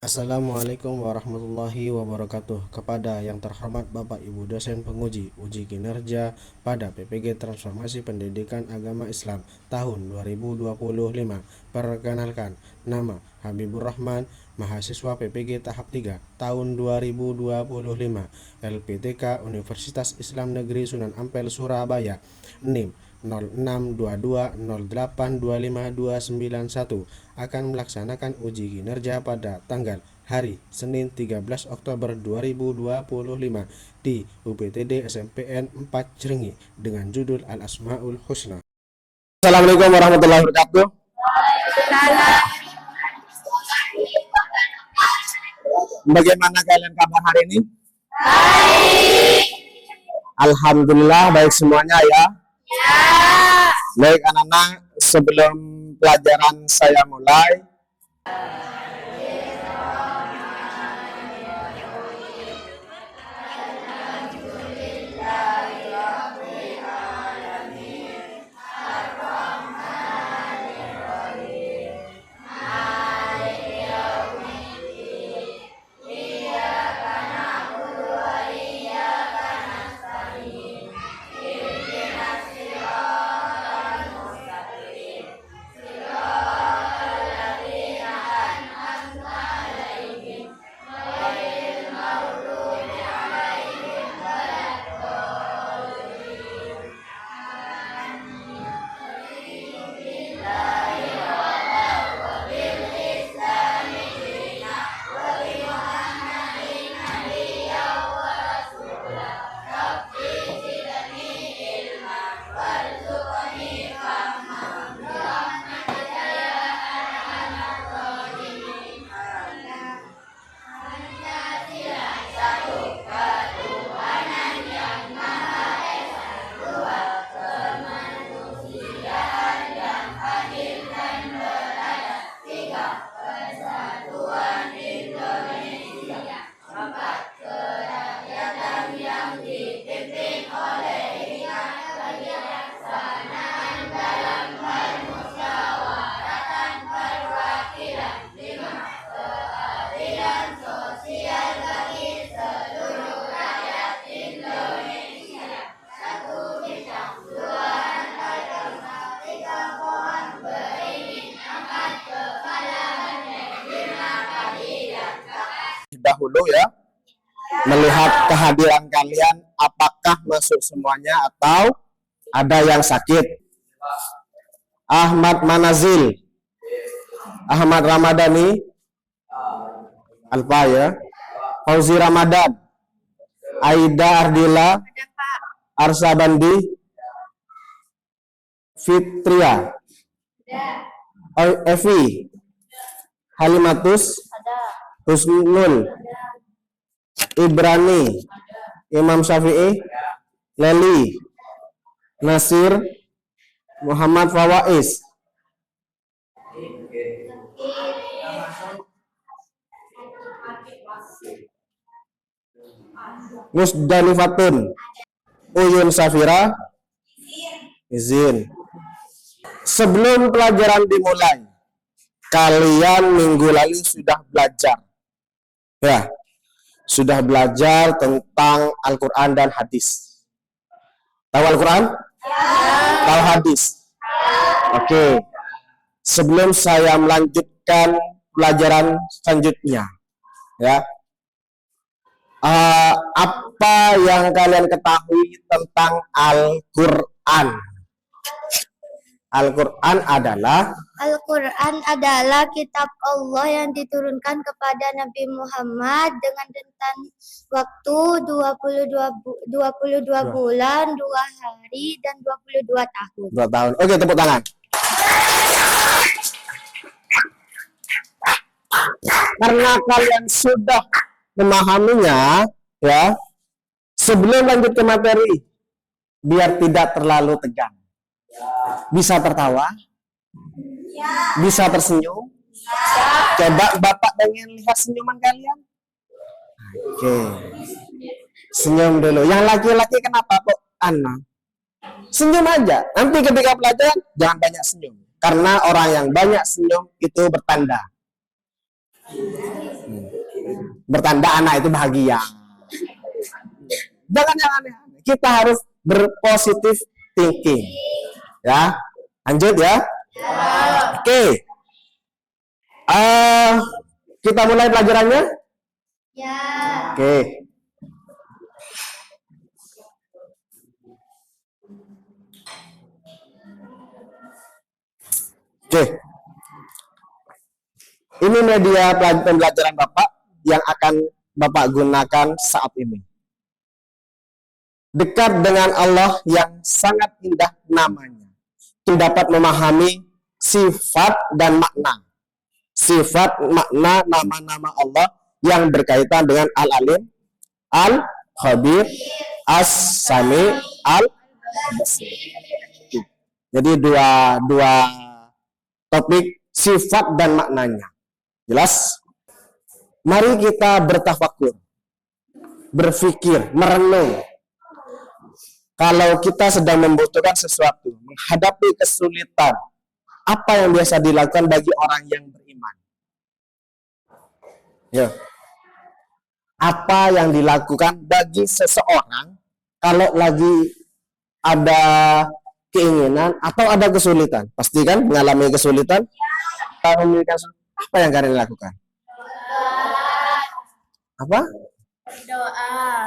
Assalamualaikum warahmatullahi wabarakatuh. Kepada yang terhormat Bapak Ibu dosen penguji uji kinerja pada PPG Transformasi Pendidikan Agama Islam tahun 2025. Perkenalkan, nama Habibur Rahman, mahasiswa PPG tahap 3 tahun 2025, LPTK Universitas Islam Negeri Sunan Ampel Surabaya. NIM 0622082591 akan melaksanakan uji kinerja pada tanggal hari Senin 13 Oktober 2025 di UPTD SMPN 4 Cirenyi dengan judul Al-Asmaul Husna. Assalamualaikum warahmatullahi wabarakatuh. Bagaimana kalian kabar hari ini? Alhamdulillah baik semuanya ya. Baik anak-anak, sebelum pelajaran saya mulai, dahulu ya, melihat kehadiran kalian, apakah masuk semuanya atau ada yang sakit? Ahmad Manazil, Ahmad Ramadhani, Alfa ya, Fauzi Ramadan, Aida Ardila, Arsa Bandi, Fitria, Evi, Halimatus, Husnul, Ibrani, Imam Syafi'i, Leli, Nasir, Muhammad Fawais, Musdalifatun, Uyun Safira, izin. Sebelum pelajaran dimulai, kalian minggu lalu sudah belajar ya, sudah belajar tentang Al-Quran dan hadis. Tahu Al-Quran? Tahu hadis? Oke. Sebelum saya melanjutkan pelajaran selanjutnya, ya, apa yang kalian ketahui tentang Al-Quran? Al-Quran adalah kitab Allah yang diturunkan kepada Nabi Muhammad dengan rentan waktu 22 bulan, 2 hari, dan 22 tahun. 2 tahun. Oke, tepuk tangan. Karena kalian sudah memahaminya, ya, sebelum lanjut ke materi, biar tidak terlalu tegang. Bisa tertawa? Bisa tersenyum? Coba Bapak pengen lihat senyuman kalian. Oke. Senyum dulu. Yang laki-laki kenapa kok Ana? Senyum aja. Nanti ketika pelajaran jangan banyak senyum. Karena orang yang banyak senyum itu bertanda Bertanda anak itu bahagia. Jangan yang aneh-aneh. Kita harus berpositif thinking. Ya, lanjut ya. Oke. Kita mulai pelajarannya. Ya. Oke. Oke. Ini media pembelajaran Bapak yang akan Bapak gunakan saat ini. Dekat dengan Allah yang sangat indah namanya. Kita dapat memahami sifat dan makna. Sifat, makna, nama-nama Allah yang berkaitan dengan Al-Alim, Al-Khabir, As-Sami, Al-Basir. Jadi dua topik sifat dan maknanya. Jelas? Mari kita bertafakur, berpikir, merenung. Kalau kita sedang membutuhkan sesuatu, menghadapi kesulitan, apa yang biasa dilakukan bagi orang yang beriman? Ya. Apa yang dilakukan bagi seseorang kalau lagi ada keinginan atau ada kesulitan? Pasti kan mengalami kesulitan? Kalau memiliki apa yang kalian lakukan? Apa?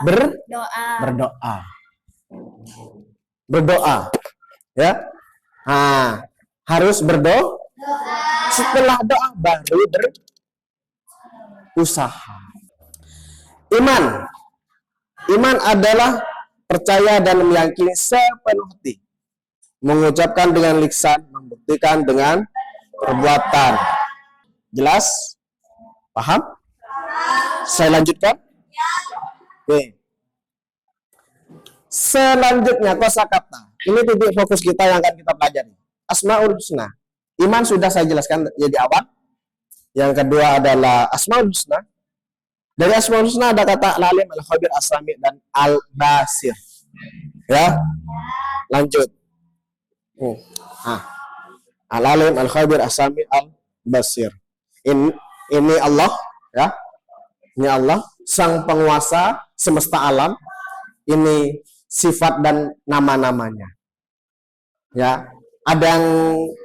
Berdoa. Berdoa. Ya. Nah, harus berdoa. Setelah doa baru berusaha. Iman adalah percaya dan meyakini sepenuh hati. Mengucapkan dengan lisan, membuktikan dengan perbuatan. Jelas? Paham? Saya lanjutkan? Oke. Selanjutnya kosakata. Ini titik fokus kita yang akan kita pelajari. Asmaul Husna. Iman sudah saya jelaskan jadi awal. Yang kedua adalah Asmaul Husna. Dari Asmaul Husna ada kata Al-Alim, Al-Khabir, As-Sami, dan Al-Basir. Ya. Lanjut. Al-Alim, Al-Khabir, As-Sami, Al-Basir. Ini Allah, ya. Ini Allah, sang penguasa semesta alam. Ini sifat dan nama-namanya. Ya, ada yang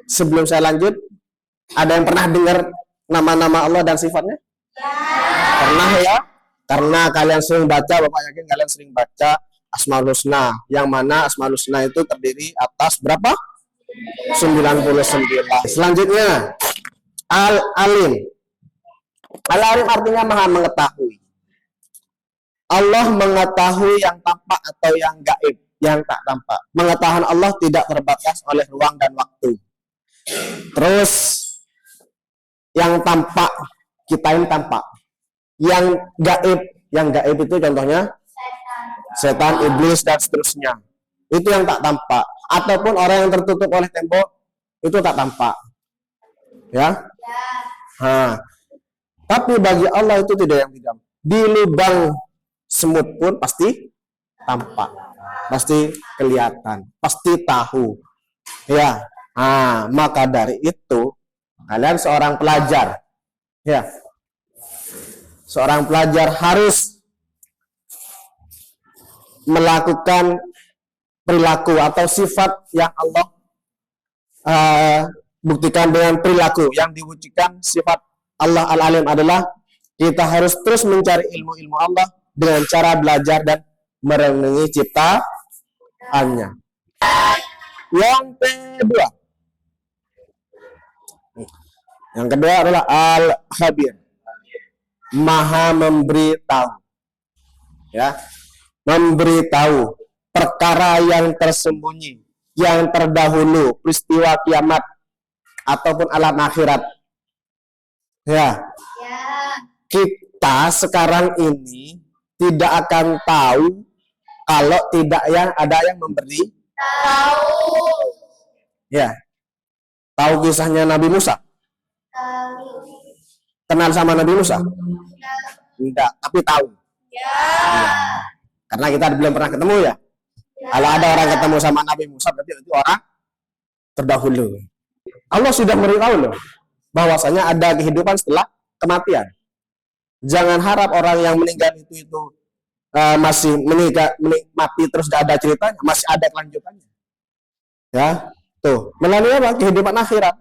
sebelum saya lanjut, ada yang pernah dengar nama-nama Allah dan sifatnya? Pernah ya? Karena kalian sering baca, Bapak yakin kalian sering baca Asmaul Husna, yang mana Asmaul Husna itu terdiri atas berapa? 99. Selanjutnya Al-Alim. Al-Alim artinya maha mengetahui. Allah mengetahui yang tampak atau yang gaib, yang tak tampak. Pengetahuan Allah tidak terbatas oleh ruang dan waktu. Terus yang tampak, kita ini tampak. Yang gaib itu contohnya setan, iblis, dan seterusnya. Itu yang tak tampak. Ataupun orang yang tertutup oleh tembok, itu tak tampak. Ya. Tapi bagi Allah itu tidak yang tidak. Di lubang semut pun pasti tampak, pasti kelihatan, pasti tahu. Ya. Maka dari itu kalian seorang pelajar, ya. Seorang pelajar harus melakukan perilaku atau sifat yang Allah buktikan dengan perilaku yang diwujudkan. Sifat Allah Al-Alim adalah kita harus terus mencari ilmu-ilmu Allah dengan cara belajar dan merenungi ciptaannya. Yang kedua adalah Al-Khabir, maha memberitahu. Ya, memberitahu perkara yang tersembunyi, yang terdahulu, peristiwa kiamat ataupun alam akhirat. Ya. Kita sekarang ini tidak akan tahu kalau tidak ada yang memberi tahu. Ya. Tahu kisahnya Nabi Musa? Kenal sama Nabi Musa? Tidak, tapi tahu. Ya. Karena kita belum pernah ketemu ya. Kalau ada orang ketemu sama Nabi Musa, berarti itu orang terdahulu. Allah sudah memberitahu loh bahwasanya ada kehidupan setelah kematian. Jangan harap orang yang meninggal itu masih mati terus gak ada ceritanya, masih ada kelanjutannya. Ya, tuh melalui apa? Kehidupan akhirat.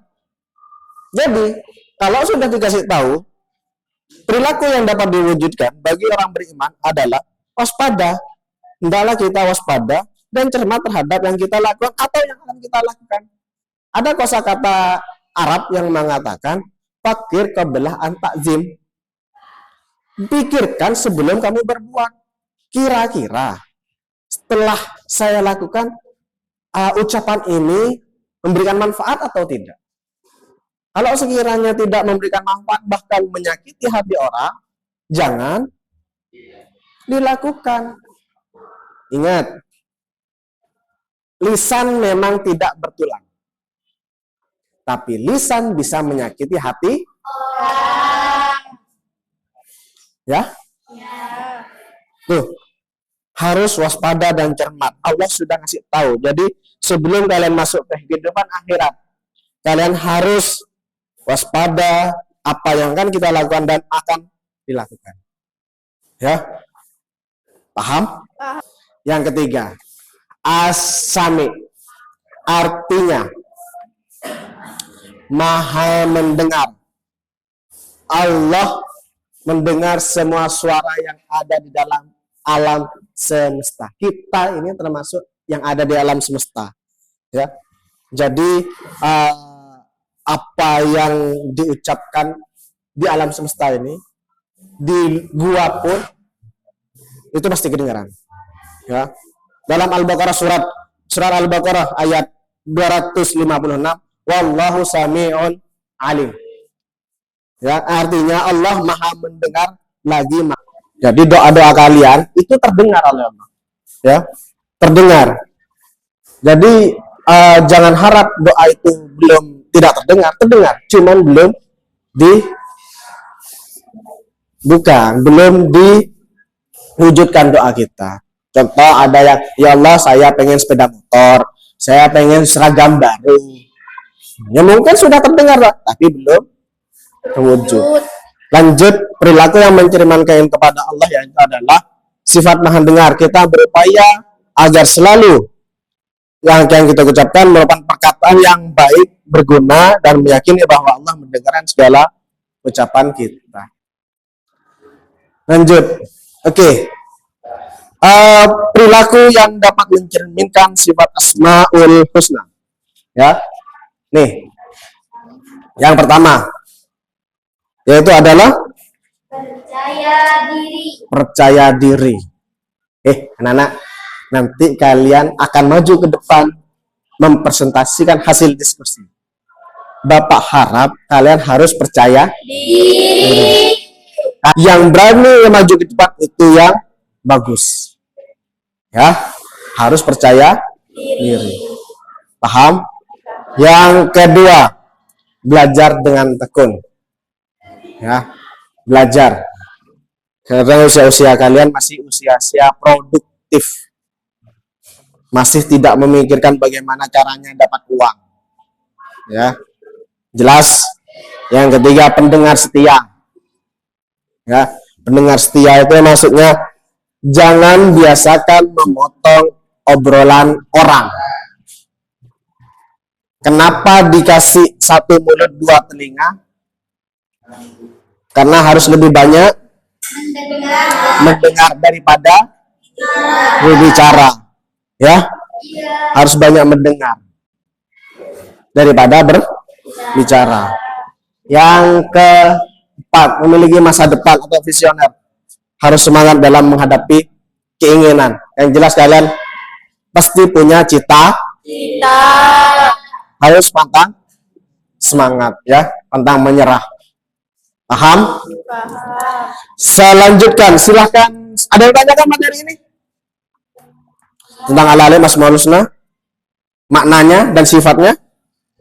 Jadi kalau sudah dikasih tahu, perilaku yang dapat diwujudkan bagi orang beriman adalah waspada. Hendaklah kita waspada dan cermat terhadap yang kita lakukan atau yang akan kita lakukan. Ada kosakata Arab yang mengatakan fakir qabla an ta'zim. Pikirkan sebelum kamu berbuat. Kira-kira setelah saya lakukan ucapan ini memberikan manfaat atau tidak? Kalau sekiranya tidak memberikan manfaat bahkan menyakiti hati orang, jangan dilakukan. Ingat, lisan memang tidak bertulang. Tapi lisan bisa menyakiti hati. Ya? Tuh, harus waspada dan cermat. Allah sudah ngasih tahu. Jadi sebelum kalian masuk ke kehidupan akhirat, kalian harus waspada apa yang akan kita lakukan dan akan dilakukan. Ya? Paham? Yang ketiga, as-sami. Artinya Maha mendengar. Allah mendengar semua suara yang ada di dalam alam semesta. Kita ini termasuk yang ada di alam semesta. Ya. Jadi apa yang diucapkan di alam semesta ini, di gua pun itu pasti kedengaran. Ya. Dalam Al-Baqarah surat Al-Baqarah ayat 256, wallahu sami'un alim. Ya, artinya Allah Maha mendengar lagi. Jadi doa-doa kalian itu terdengar oleh Allah. Ya, terdengar. Jadi jangan harap doa itu belum tidak terdengar, cuman belum diwujudkan doa kita. Contoh ada yang, ya Allah saya pengen sepeda motor, saya pengen seragam baru. Ya mungkin sudah terdengar, tapi belum terwujud. Lanjut, perilaku yang mencerminkan kepada Allah yaitu adalah sifat maha dengar. Kita berupaya agar selalu yang kita ucapkan merupakan perkataan yang baik, berguna, dan meyakini bahwa Allah mendengarkan segala ucapan kita. Lanjut, oke. Perilaku yang dapat mencerminkan sifat asmaul husna. Ya, nih, yang pertama yaitu adalah percaya diri. Anak-anak, nanti kalian akan maju ke depan mempresentasikan hasil diskusi. Bapak harap kalian harus percaya diri. Yang berani yang maju ke depan itu yang bagus. Ya, harus percaya diri. Paham? Yang kedua, belajar dengan tekun. Ya, belajar. Karena usia-usia kalian masih usia-usia produktif. Masih tidak memikirkan bagaimana caranya dapat uang. Ya. Jelas. Yang ketiga, pendengar setia. Ya, pendengar setia itu maksudnya jangan biasakan memotong obrolan orang. Kenapa dikasih satu mulut dua telinga? Karena harus lebih banyak mendengar daripada berbicara. Ya, harus banyak mendengar daripada berbicara. Yang keempat, memiliki masa depan atau visioner. Harus semangat dalam menghadapi keinginan. Yang jelas kalian pasti punya cita. Harus pantang semangat, ya, pantang menyerah. Paham? Saya lanjutkan, silahkan. Ada yang tanyakan materi ini? Tentang al-alim asmaul husna, maknanya dan sifatnya?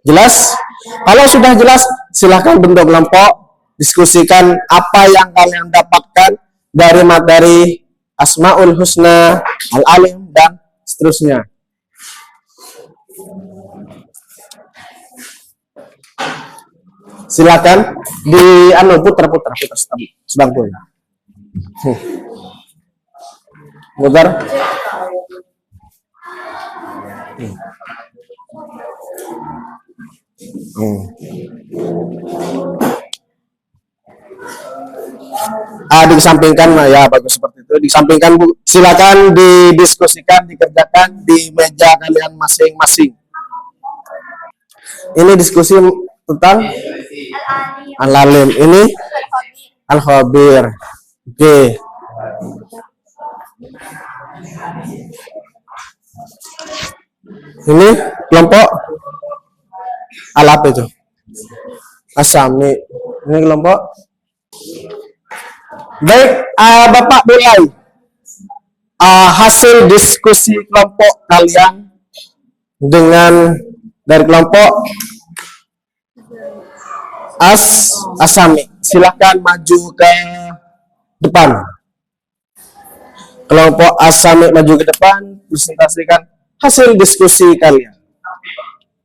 Jelas? Kalau sudah jelas, silahkan bentuk kelompok, diskusikan apa yang kalian dapatkan dari materi asmaul husna, al-alim, dan seterusnya. Silakan di putar sedang pun. Putar. Dikesampingkan ya, bagus seperti itu. Dikesampingkan Bu. Silakan didiskusikan, dikerjakan di meja kalian masing-masing. Ini diskusi tentang Al-Alim. Ini Al-Khabir. Oke. Ini kelompok apa itu? As-Sami. Ini kelompok. Baik, Bapak mulai. Hasil diskusi kelompok kalian dengan dari kelompok As-Sami. Silakan maju ke depan. Kelompok As-Sami maju ke depan, presentasikan hasil diskusi kalian.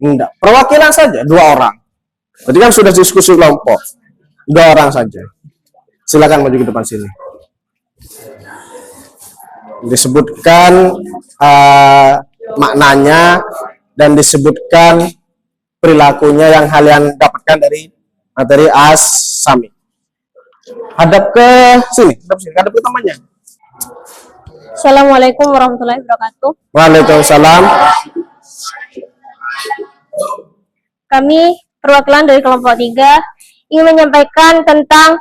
Enggak, perwakilan saja 2 orang. Berarti kan sudah diskusi kelompok. 2 orang saja. Silakan maju ke depan sini. Disebutkan maknanya dan disebutkan perilakunya yang kalian dapatkan dari materi As-Sami. Hadap ke sini, hadap ke temannya. Assalamualaikum warahmatullahi wabarakatuh. Waalaikumsalam. Kami perwakilan dari kelompok 3 ingin menyampaikan tentang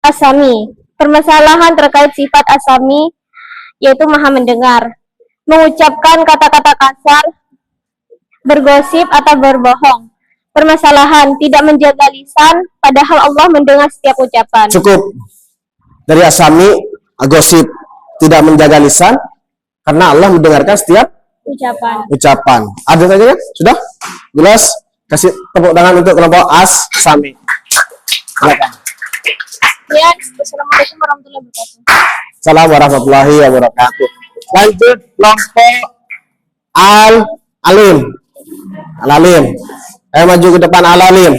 As-Sami. Permasalahan terkait sifat As-Sami yaitu maha mendengar, mengucapkan kata-kata kasar, bergosip atau berbohong. Permasalahan tidak menjaga lisan, padahal Allah mendengar setiap ucapan. Cukup. Dari As-Sami, gosip, tidak menjaga lisan, karena Allah mendengarkan setiap ucapan. Ada saja kan? Sudah? Jelas? Kasih tepuk tangan untuk kelompok As-Sami. Silakan. Ya, Assalamualaikum warahmatullahi wabarakatuh. Assalamualaikum warahmatullahi wabarakatuh. Lanjut kelompok Al-Alim. Al-Alim. Ayo maju ke depan Al-Alim.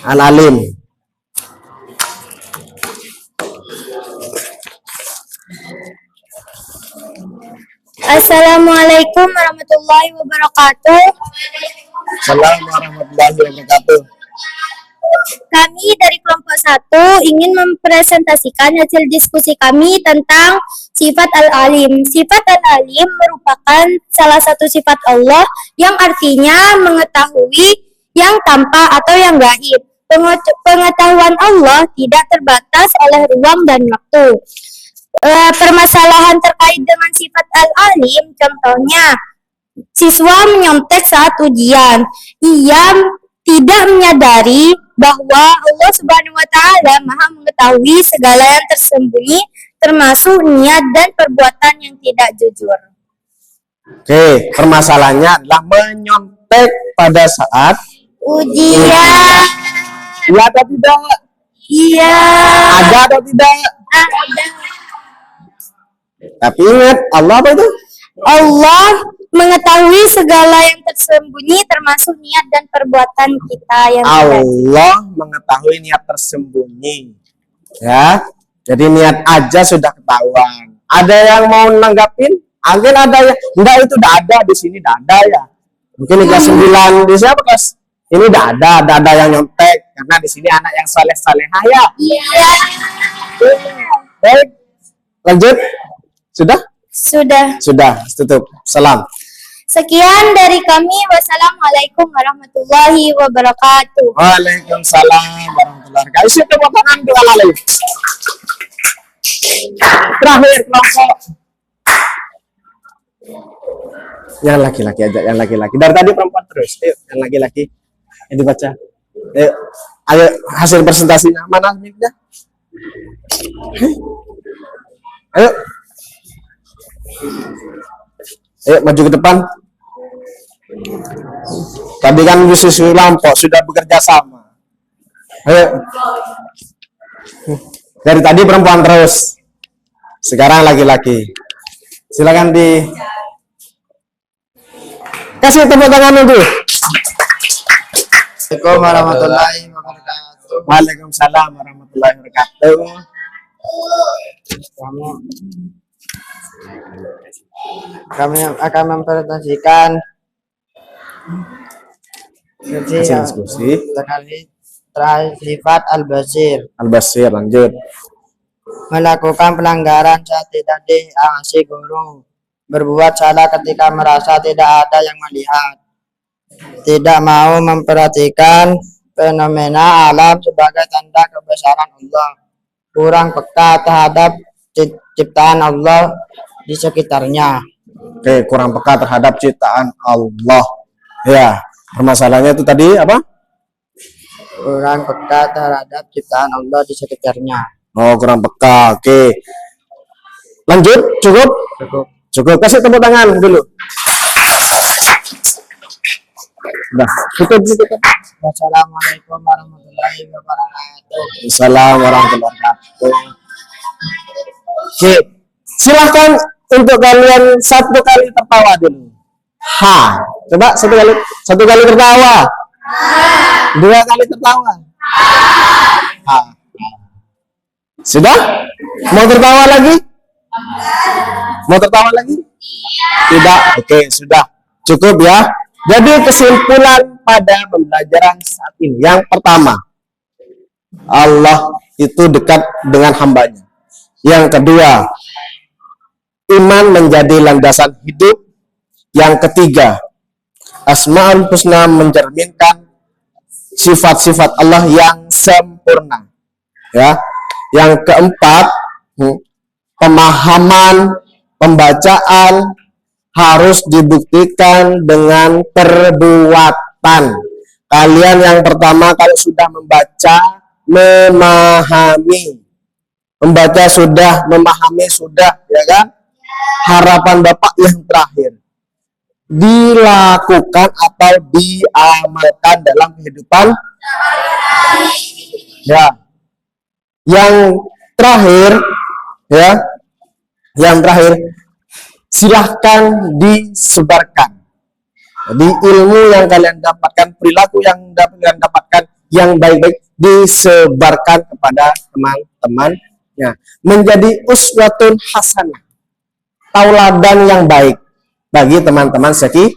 Al-Alim. Assalamualaikum warahmatullahi wabarakatuh. Assalamualaikum warahmatullahi wabarakatuh. Kami dari kelompok 1 ingin mempresentasikan hasil diskusi kami tentang sifat Al-Alim. Sifat Al-Alim merupakan salah satu sifat Allah yang artinya mengetahui yang tampak atau yang gaib. Pengetahuan Allah tidak terbatas oleh ruang dan waktu. Permasalahan terkait dengan sifat Al-Alim, contohnya siswa menyontek saat ujian. Ia tidak menyadari bahwa Allah Subhanahu wa Ta'ala Maha mengetahui segala yang tersembunyi, termasuk niat dan perbuatan yang tidak jujur. Oke, permasalahannya adalah menyontek pada saat ujian. Iya atau tidak? Iya. Ada atau tidak? Ada. Tapi ingat, Allah apa itu? Allah mengetahui segala yang tersembunyi, termasuk niat dan perbuatan kita yang Allah mengetahui niat tersembunyi. Ya, jadi niat aja sudah ketahuan. Ada yang mau nanggapin? Mungkin ada ya. Enggak, itu tidak ada di sini, tidak ada ya. Mungkin di kelas 9 di siapa kelas? Ini tidak ada yang nyontek karena di sini anak yang saleh-salehah ya. Iya. Baik. Lanjut. Sudah? Sudah, tutup. Salam. Sekian dari kami. Wassalamualaikum warahmatullahi wabarakatuh. Waalaikumsalam warahmatullahi wabarakatuh. Isi tepuk tangan dua kali. Terakhir kelompok. Yang laki-laki aja, yang laki-laki. Dari tadi perempuan terus. Ayo, yang laki-laki. Yang dibaca. Ayo, hasil presentasinya. Mana mic-nya? Ayo. Maju ke depan. Tadi kan diskusi kelompok sudah bekerja sama. Ayo. Dari tadi perempuan terus. Sekarang laki-laki. Silakan Kasih tepuk tangan dulu. Assalamualaikum warahmatullahi wabarakatuh. Waalaikumsalam warahmatullahi wabarakatuh. Kami akan mempresentasikan Diskusi. terkait sifat al-basir. Al-Basir, lanjut. Melakukan pelanggaran saat tidak diawasi guru. Berbuat salah ketika merasa tidak ada yang melihat. Tidak mau memperhatikan fenomena alam sebagai tanda kebesaran Allah. Kurang peka terhadap ciptaan Allah di sekitarnya. Oke, kurang peka terhadap ciptaan Allah. Ya, permasalahannya itu tadi apa? Kurang peka terhadap ciptaan Allah di sekitarnya. Oh, kurang peka. Oke. Lanjut, cukup? Cukup. Cukup. Kasih tepuk tangan dulu. Udah, tutup. Wassalamualaikum warahmatullahi wabarakatuh. Assalamualaikum warahmatullahi wabarakatuh. Oke, silahkan untuk kalian satu kali tertawa dulu. Ha, coba satu kali tertawa. Dua kali tertawa. Ha. Sudah? Mau tertawa lagi? Mau tertawa lagi? Tidak. Oke, sudah. Cukup ya. Jadi kesimpulan pada pembelajaran saat ini. Yang pertama, Allah itu dekat dengan hambanya. Yang kedua, iman menjadi landasan hidup. Yang ketiga, Asmaul Husna mencerminkan sifat-sifat Allah yang sempurna. Ya. Yang keempat, pemahaman, pembacaan harus dibuktikan dengan perbuatan. Kalian yang pertama kalau sudah membaca, memahami. Membaca sudah, memahami sudah, ya kan? Harapan Bapak yang terakhir, dilakukan atau diamalkan dalam kehidupan. Ya. Yang terakhir, ya. Yang terakhir, silahkan disebarkan. Jadi ilmu yang kalian dapatkan, perilaku yang kalian dapatkan yang baik-baik disebarkan kepada teman-temannya. Menjadi uswatun hasanah, tauladan yang baik bagi teman-teman seki.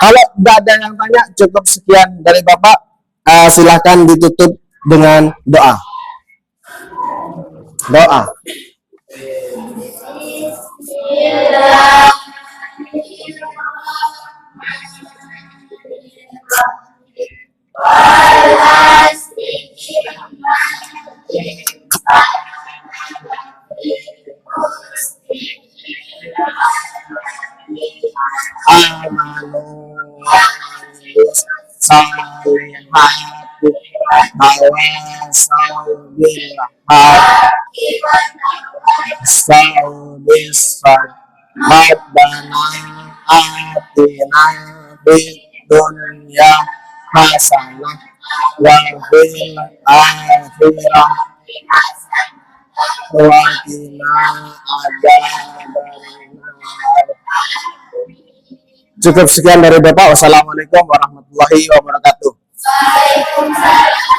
Kalau tidak ada yang tanya, cukup sekian dari Bapak. Silahkan ditutup dengan doa. Doa. Amanu salihati Saudisat Rabbana atina bid dunya hasanah wa fil akhirah wa qina adzabannar. Cukup sekian dari Bapak. Wassalamualaikum warahmatullahi wabarakatuh. Waalaikumsalam.